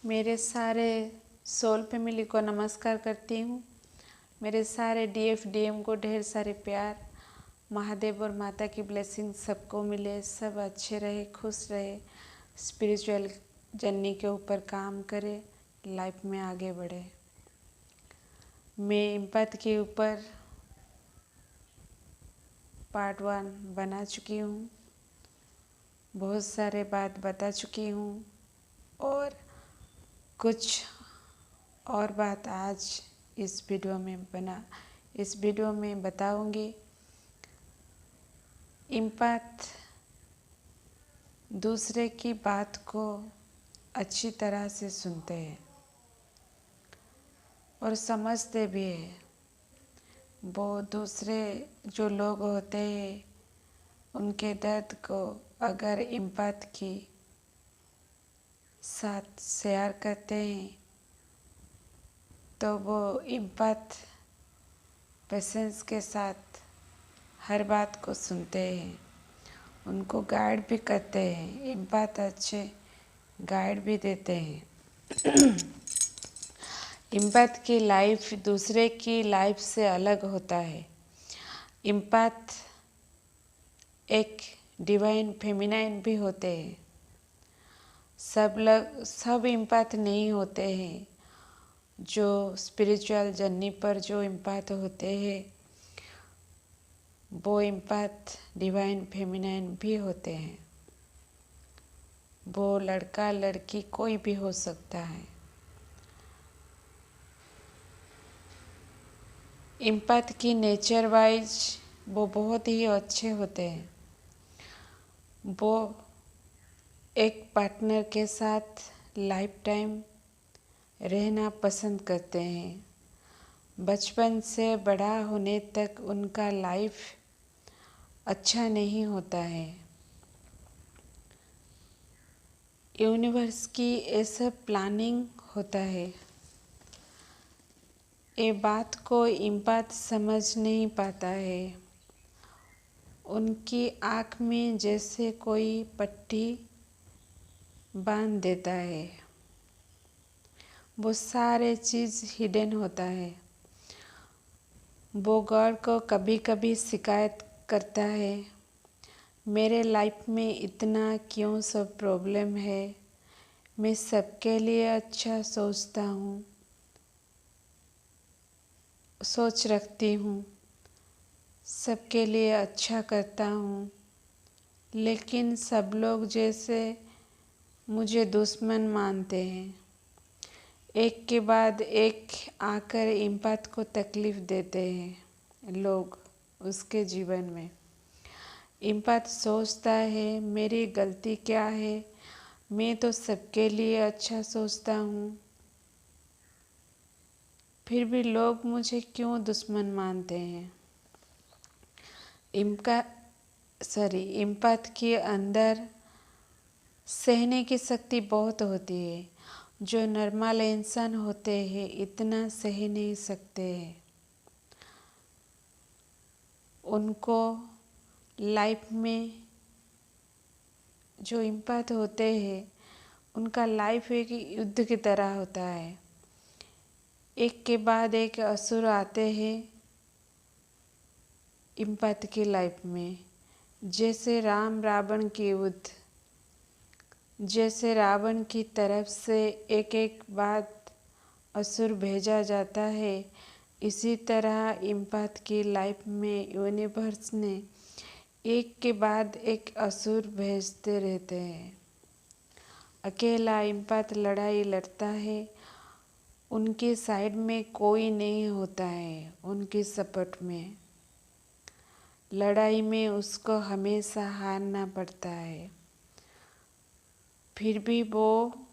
मेरे सारे soul family को नमस्कार करती हूँ। मेरे सारे डीएफ डीएम को ढेर सारे प्यार। महादेव और माता की ब्लेसिंग सबको मिले, सब अच्छे रहे, खुश रहे, स्पिरिचुअल जर्नी के ऊपर काम करे, लाइफ में आगे बढ़े। मैं एम्पैथ के ऊपर पार्ट 1 बना चुकी हूँ, बहुत सारे बात बता चुकी हूँ और कुछ और बात आज इस वीडियो में बताऊंगी। एम्पैथ दूसरे की बात को अच्छी तरह से सुनते हैं और समझते भी हैं। वो दूसरे जो लोग होते हैं उनके दर्द को अगर एम्पैथ की साथ शेयर करते हैं तो वो एम्पैथ पेशेंस के साथ हर बात को सुनते हैं, उनको गाइड भी करते हैं। एम्पैथ अच्छे गाइड भी देते हैं। एम्पैथ की लाइफ दूसरे की लाइफ से अलग होता है। एम्पैथ एक डिवाइन फेमिनाइन भी होते हैं। सब एम्पैथ नहीं होते हैं। जो स्पिरिचुअल जर्नी पर जो एम्पैथ होते हैं वो एम्पैथ डिवाइन फेमिनाइन भी होते हैं। वो लड़का लड़की कोई भी हो सकता है। एम्पैथ की नेचर वाइज वो बहुत ही अच्छे होते हैं। वो एक पार्टनर के साथ लाइफ टाइम रहना पसंद करते हैं। बचपन से बड़ा होने तक उनका लाइफ अच्छा नहीं होता है। यूनिवर्स की ऐसा प्लानिंग होता है। ये बात को एम्पैथ समझ नहीं पाता है। उनकी आँख में जैसे कोई पट्टी बांध देता है। वो सारे चीज़ हिडन होता है। वो गॉड को कभी कभी शिकायत करता है, मेरे लाइफ में इतना क्यों सब प्रॉब्लम है। मैं सबके लिए अच्छा सोच रखती हूँ, सबके लिए अच्छा करता हूँ, लेकिन सब लोग जैसे मुझे दुश्मन मानते हैं। एक के बाद एक आकर एम्पैथ को तकलीफ़ देते हैं लोग उसके जीवन में। एम्पैथ सोचता है मेरी गलती क्या है, मैं तो सबके लिए अच्छा सोचता हूँ, फिर भी लोग मुझे क्यों दुश्मन मानते हैं। एम्पैथ के अंदर सहने की शक्ति बहुत होती है। जो नॉर्मल इंसान होते हैं इतना सह नहीं सकते हैं। उनको लाइफ में जो एम्पैथ होते हैं उनका लाइफ एक युद्ध की तरह होता है। एक के बाद एक असुर आते हैं एम्पैथ की लाइफ में, जैसे राम रावण की युद्ध, जैसे रावण की तरफ से एक एक बात असुर भेजा जाता है, इसी तरह एम्पैथ की लाइफ में यूनिवर्स ने एक के बाद एक असुर भेजते रहते हैं। अकेला एम्पैथ लड़ाई लड़ता है, उनके साइड में कोई नहीं होता है। उनकी सपोर्ट में लड़ाई में उसको हमेशा हारना पड़ता है, फिर भी वो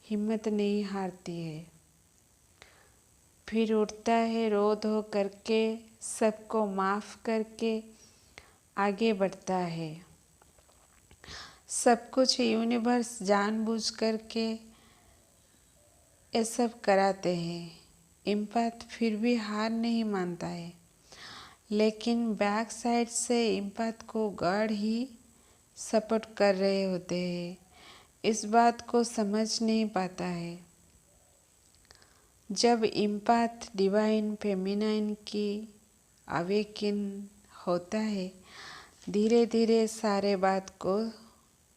हिम्मत नहीं हारती है। फिर उठता है रो धो करके, सबको माफ़ करके आगे बढ़ता है। सब कुछ यूनिवर्स जानबूझ करके ये सब कराते हैं। एम्पैथ फिर भी हार नहीं मानता है, लेकिन बैक साइड से एम्पैथ को गॉड ही सपोर्ट कर रहे होते हैं। इस बात को समझ नहीं पाता है। जब इम्पैथ डिवाइन फेमिनाइन की अवेकिन होता है, धीरे धीरे सारे बात को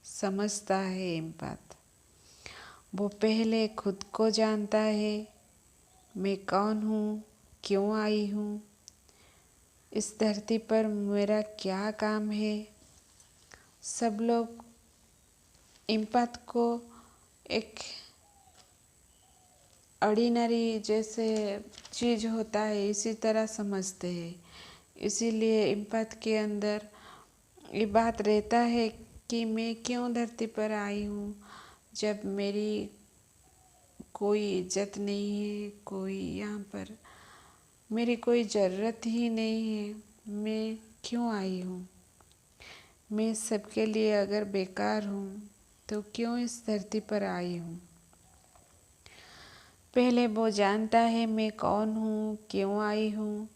समझता है। इम्पैथ वो पहले खुद को जानता है, मैं कौन हूँ, क्यों आई हूँ, इस धरती पर मेरा क्या काम है। सब लोग इम्पैथ को एक ऑर्डिनरी जैसे चीज़ होता है इसी तरह समझते हैं। इसीलिए इम्पैथ के अंदर ये बात रहता है कि मैं क्यों धरती पर आई हूँ, जब मेरी कोई इज्जत नहीं है, कोई यहाँ पर मेरी कोई ज़रूरत ही नहीं है, मैं क्यों आई हूँ। मैं सबके लिए अगर बेकार हूँ तो क्यों इस धरती पर आई हूँ। पहले वो जानता है मैं कौन हूँ, क्यों आई हूँ,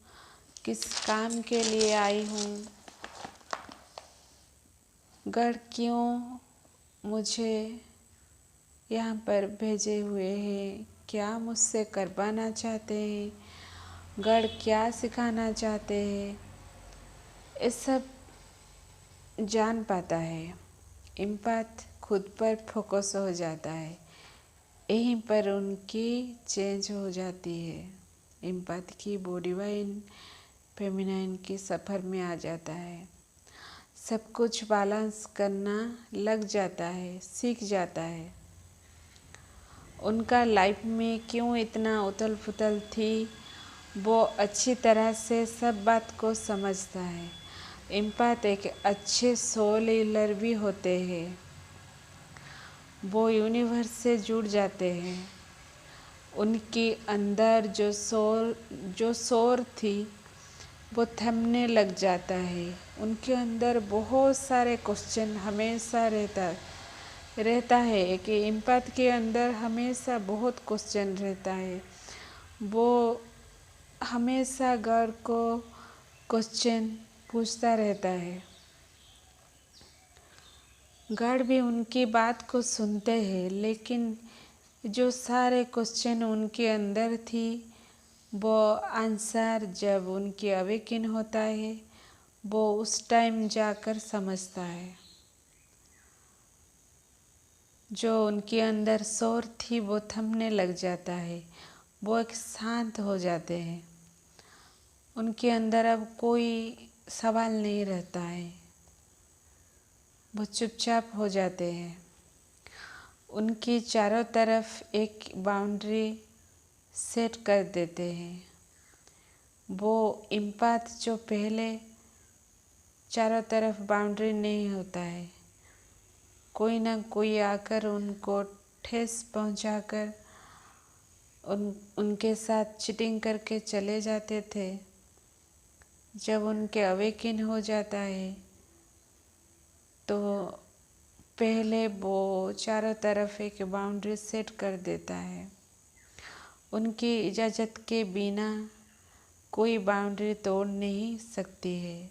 किस काम के लिए आई हूँ, गॉड क्यों मुझे यहाँ पर भेजे हुए हैं, क्या मुझसे करवाना चाहते हैं, गॉड क्या सिखाना चाहते हैं। ये सब जान पाता है। इम्पैथ खुद पर फोकस हो जाता है, यहीं पर उनकी चेंज हो जाती है। इम्पैथ की वो डिवाइन फेमिनाइन के सफ़र में आ जाता है, सब कुछ बैलेंस करना लग जाता है, सीख जाता है। उनका लाइफ में क्यों इतना उथल पुथल थी, वो अच्छी तरह से सब बात को समझता है। इम्पैथ एक अच्छे सोल हीलर भी होते हैं। वो यूनिवर्स से जुड़ जाते हैं। उनके अंदर जो शोर थी वो थमने लग जाता है। उनके अंदर बहुत सारे क्वेश्चन हमेशा रहता है कि इम्पैथ के अंदर हमेशा बहुत क्वेश्चन रहता है। वो हमेशा गॉड को क्वेश्चन पूछता रहता है। गॉड भी उनकी बात को सुनते हैं, लेकिन जो सारे क्वेश्चन उनके अंदर थी वो आंसर जब उनकी अवेकिन होता है वो उस टाइम जाकर समझता है। जो उनके अंदर शोर थी वो थमने लग जाता है, वो एक शांत हो जाते हैं। उनके अंदर अब कोई सवाल नहीं रहता है, वो चुपचाप हो जाते हैं। उनकी चारों तरफ एक बाउंड्री सेट कर देते हैं। वो इम्पैथ जो पहले चारों तरफ बाउंड्री नहीं होता है, कोई ना कोई आकर उनको ठेस पहुंचाकर उनके साथ चीटिंग करके चले जाते थे। जब उनके अवेकिन हो जाता है तो पहले वो चारों तरफ एक बाउंड्री सेट कर देता है। उनकी इजाज़त के बिना कोई बाउंड्री तोड़ नहीं सकती है।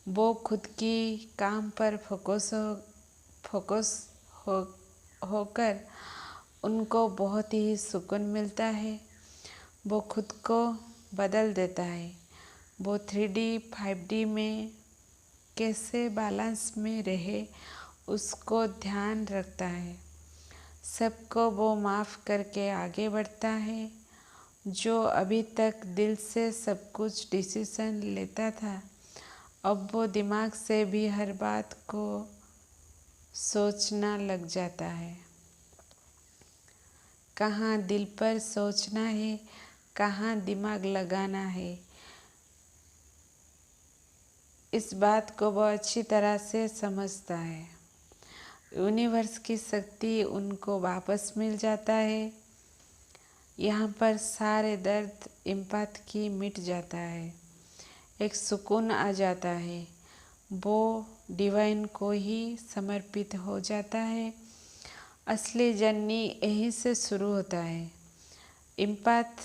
वो खुद की काम पर फोकस होकर उनको बहुत ही सुकून मिलता है। वो खुद को बदल देता है। वो 3D 5D में कैसे बैलेंस में रहे उसको ध्यान रखता है। सबको वो माफ़ करके आगे बढ़ता है। जो अभी तक दिल से सब कुछ डिसीज़न लेता था, अब वो दिमाग से भी हर बात को सोचना लग जाता है। कहाँ दिल पर सोचना है, कहाँ दिमाग लगाना है, इस बात को वो अच्छी तरह से समझता है। यूनिवर्स की शक्ति उनको वापस मिल जाता है। यहाँ पर सारे दर्द इम्पैथ की मिट जाता है, एक सुकून आ जाता है। वो डिवाइन को ही समर्पित हो जाता है। असली जर्नी यहीं से शुरू होता है। इम्पैथ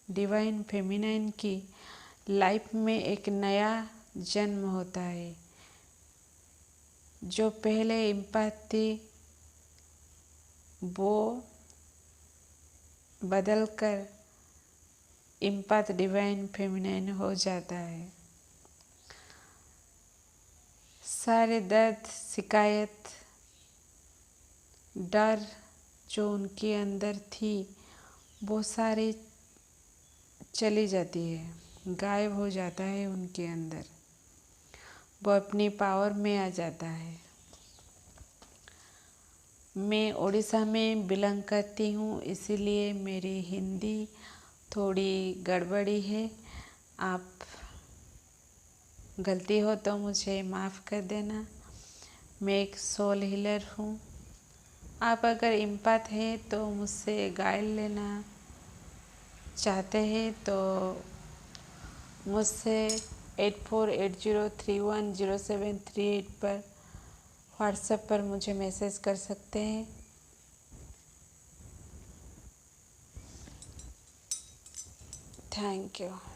डिवाइन फेमिनाइन की लाइफ में एक नया जन्म होता है। जो पहले इम्पैथ थी वो बदल कर इम्पैथ डिवाइन फेमिनाइन हो जाता है। सारे दर्द, शिकायत, डर जो उनके अंदर थी वो सारी चली जाती है, गायब हो जाता है उनके अंदर। वो अपनी पावर में आ जाता है। मैं उड़ीसा में बिलोंग करती हूँ, इसीलिए मेरी हिंदी थोड़ी गड़बड़ी है। आप गलती हो तो मुझे माफ़ कर देना। मैं एक सोल हीलर हूँ। आप अगर इम्पैथ हैं तो मुझसे गाइड लेना चाहते हैं तो मुझसे 8480310738 पर व्हाट्सएप पर मुझे मैसेज कर सकते हैं। Thank you.